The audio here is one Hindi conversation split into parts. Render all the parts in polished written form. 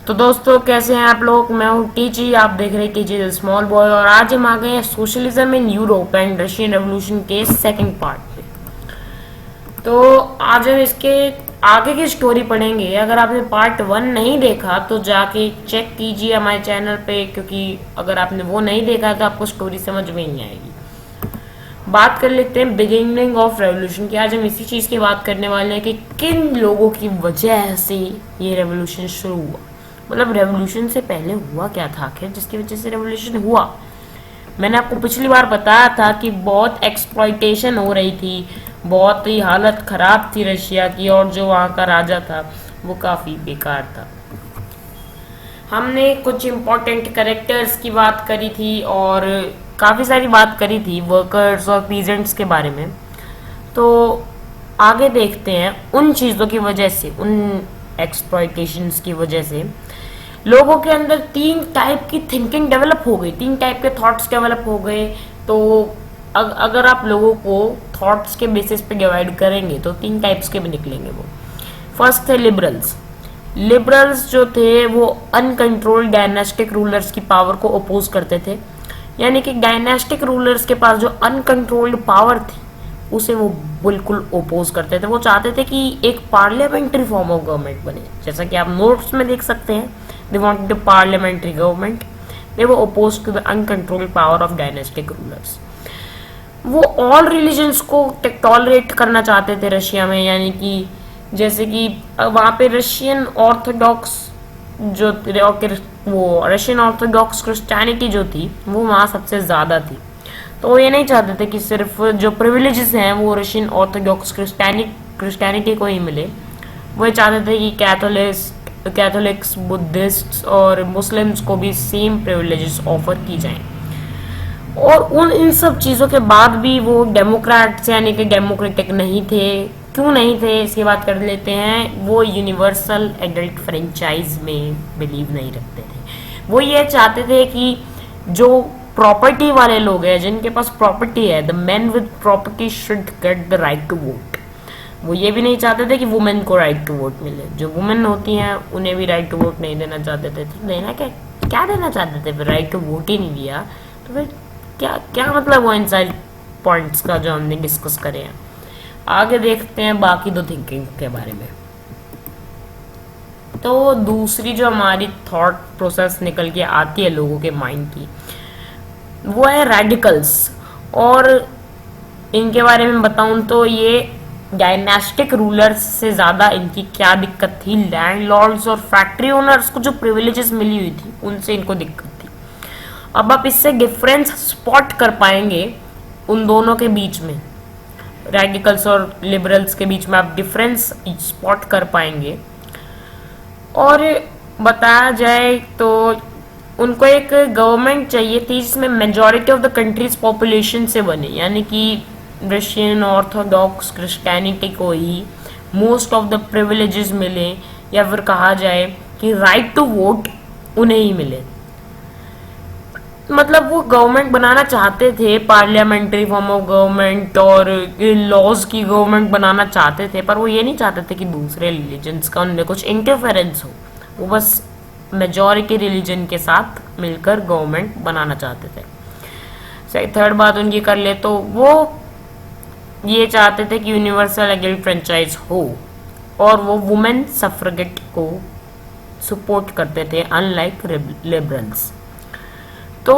तो दोस्तों कैसे हैं आप लोग। मैं हूं टीजी, आप देख रहे हैं टीजी द स्मॉल बॉय और आज हम आ गए हैं socialism in Europe and Russian revolution के सेकंड पार्ट पे। तो आज हम इसके आगे की स्टोरी पढ़ेंगे। अगर आपने पार्ट 1 नहीं देखा तो जाके चेक कीजिए हमारे चैनल पे, क्योंकि अगर आपने वो नहीं देखा तो आपको स्टोरी समझ में नहीं आएगी। बात कर लेते हैं बिगिनिंग ऑफ रेवोल्यूशन की। आज हम इसी चीज़ की बात करने वाले हैं कि किन लोगों की वजह से ये रेवोल्यूशन शुरू हुआ। मतलब रेवोल्यूशन से पहले हुआ क्या था आखिर जिसकी वजह से रेवोल्यूशन हुआ। मैंने आपको पिछली बार बताया था कि बहुत एक्सप्लॉइटेशन हो रही थी, बहुत ही हालत खराब थी रशिया की, और जो वहाँ का राजा था वो काफ़ी बेकार था। हमने कुछ इम्पोर्टेंट कैरेक्टर्स की बात करी थी और काफ़ी सारी बात करी थी वर्कर्स और पीजेंट्स के बारे में। तो आगे देखते हैं उन चीज़ों की वजह से, उन एक्सप्लॉइटेशंस की वजह से लोगों के अंदर 3 टाइप की थिंकिंग डेवलप हो गई, 3 टाइप के थॉट्स डेवलप हो गए। तो अगर आप लोगों को थॉट्स के बेसिस पे डिवाइड करेंगे तो 3 टाइप्स के भी निकलेंगे वो। फर्स्ट थे लिबरल्स। लिबरल्स जो थे वो अनकंट्रोल्ड डायनेस्टिक रूलर्स की पावर को अपोज करते थे, यानी कि डायनेस्टिक रूलर्स के पास जो अनकंट्रोल्ड पावर थी उसे वो बिल्कुल ओपोज करते थे। वो चाहते थे कि एक पार्लियामेंट्री फॉर्म ऑफ गवर्नमेंट बने, जैसा कि आप नोट्स में देख सकते हैं। They wanted a parliamentary government, they were oppose to the uncontrolled power of dynastic rulers. वो ऑल रिलीजन्स को टॉलरेट करना चाहते थे रशिया में, यानी कि जैसे कि वहाँ पे रशियन ऑर्थोडॉक्स जो वो रशियन ऑर्थोडॉक्स क्रिश्चियनिटी जो थी वो वहाँ सबसे ज़्यादा थी। तो वो ये नहीं चाहते थे कि सिर्फ जो प्रिविलेजेस हैं वो रशियन ऑर्थोडॉक्स क्रिश्चियनिटी को ही मिले। वो ये चाहते थे कि कैथोलिक्स, बुद्धिस्ट्स और मुस्लिम्स को भी सेम प्रिविलेजेस ऑफर की जाएं। और इन सब चीज़ों के बाद भी वो डेमोक्रेट्स यानी कि डेमोक्रेटिक नहीं थे। क्यों नहीं थे इसकी बात कर लेते हैं। वो यूनिवर्सल एडल्ट फ्रेंचाइज में बिलीव नहीं रखते थे। वो ये चाहते थे कि जो प्रॉपर्टी वाले लोग हैं, जिनके पास प्रॉपर्टी है, the man with property should get the right to vote. वो ये भी नहीं चाहते थे कि वुमेन को राइट टू वोट मिले। जो वुमेन होती हैं उन्हें भी राइट टू वोट नहीं देना चाहते थे। तो देना क्या देना चाहते थे फिर? राइट टू वोट ही नहीं दिया तो फिर क्या मतलब हुआ इन सारे पॉइंट्स का जो हमने डिस्कस करे हैं। आगे देखते हैं बाकी 2 थिंकिंग के बारे में। तो दूसरी जो हमारी थॉट प्रोसेस निकल के आती है लोगों के माइंड की, वो है रेडिकल्स। और इनके बारे में बताऊं तो ये डायनेस्टिक रूलर्स से ज़्यादा इनकी क्या दिक्कत थी, लैंडलॉर्ड्स और फैक्ट्री ओनर्स को जो प्रिविलेजेस मिली हुई थी उनसे इनको दिक्कत थी। अब आप इससे डिफरेंस स्पॉट कर पाएंगे उन दोनों के बीच में, रेडिकल्स और लिबरल्स के बीच में आप डिफरेंस स्पॉट कर पाएंगे। और बताया जाए तो उनको एक गवर्नमेंट चाहिए थी जिसमें majority of the countries population से बने, यानी कि रशियन ऑर्थोडॉक्स क्रिश्चियनिटी को ही मोस्ट ऑफ द प्रिविलेजेस मिले, या फिर कहा जाए कि राइट टू वोट उन्हें ही मिले। मतलब वो गवर्नमेंट बनाना चाहते थे, पार्लियामेंट्री फॉर्म ऑफ गवर्नमेंट और लॉज की गवर्नमेंट बनाना चाहते थे, पर वो ये नहीं चाहते थे कि दूसरे रिलीजन्स का उनमें कुछ इंटरफेरेंस हो। वो बस मेजॉरिटी रिलीजन के साथ मिलकर गवर्नमेंट बनाना चाहते थे। थर्ड बात उनकी कर ले तो वो ये चाहते थे कि यूनिवर्सल एडल्ट फ्रेंचाइज हो, और वो वुमेन सफ्रेगेट को सपोर्ट करते थे अनलाइक लिबरल्स। तो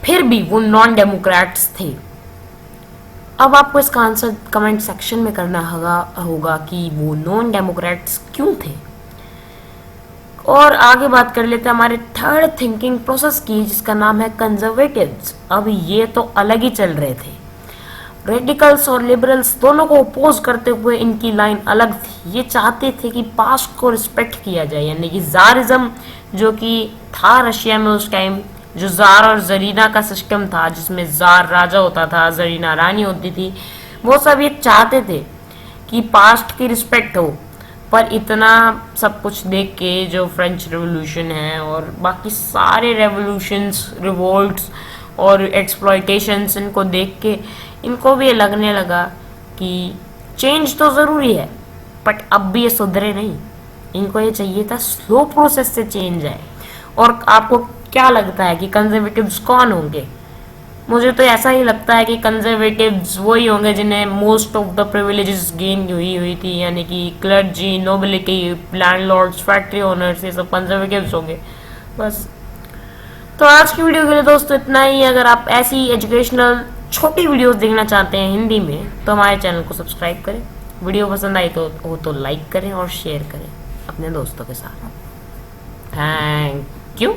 फिर भी वो नॉन डेमोक्रेट्स थे। अब आपको इसका आंसर कमेंट सेक्शन में करना होगा कि वो नॉन डेमोक्रेट्स क्यों थे। और आगे बात कर लेते हैं हमारे थर्ड थिंकिंग प्रोसेस की, जिसका नाम है कंजर्वेटिव्स। अब ये तो अलग ही चल रहे थे। रेडिकल्स और लिबरल्स दोनों को अपोज करते हुए इनकी लाइन अलग थी। ये चाहते थे कि पास्ट को रिस्पेक्ट किया जाए, यानी कि ज़ारिज्म जो कि था रशिया में उस टाइम, जो ज़ार और जरीना का सिस्टम था जिसमें ज़ार राजा होता था, जरीना रानी होती थी, वो सब ये चाहते थे कि पास्ट की रिस्पेक्ट हो। पर इतना सब कुछ देख के जो फ्रेंच रेवोल्यूशन है और बाकी सारे रेवोल्यूशंस, रिवोल्ट्स और एक्सप्लॉइटेशंस, इनको देख के इनको भी ये लगने लगा कि चेंज तो ज़रूरी है, बट अब भी ये सुधरे नहीं। इनको ये चाहिए था स्लो प्रोसेस से चेंज आए। और आपको क्या लगता है कि कंजर्वेटिव्स कौन होंगे? मुझे तो ऐसा ही लगता है कि कंजर्वेटिव्स वही होंगे जिन्हें most of the privileges gain हुई थी, यानी कि clergy, nobility, landlords, factory owners, ये सब कंजर्वेटिव्स होंगे बस। तो आज की वीडियो के लिए दोस्तों इतना ही। अगर आप ऐसी एजुकेशनल छोटी वीडियोस देखना चाहते हैं हिंदी में तो हमारे चैनल को सब्सक्राइब करें। वीडियो पसंद आई तो लाइक करें और शेयर करें अपने दोस्तों के साथ। Thank you.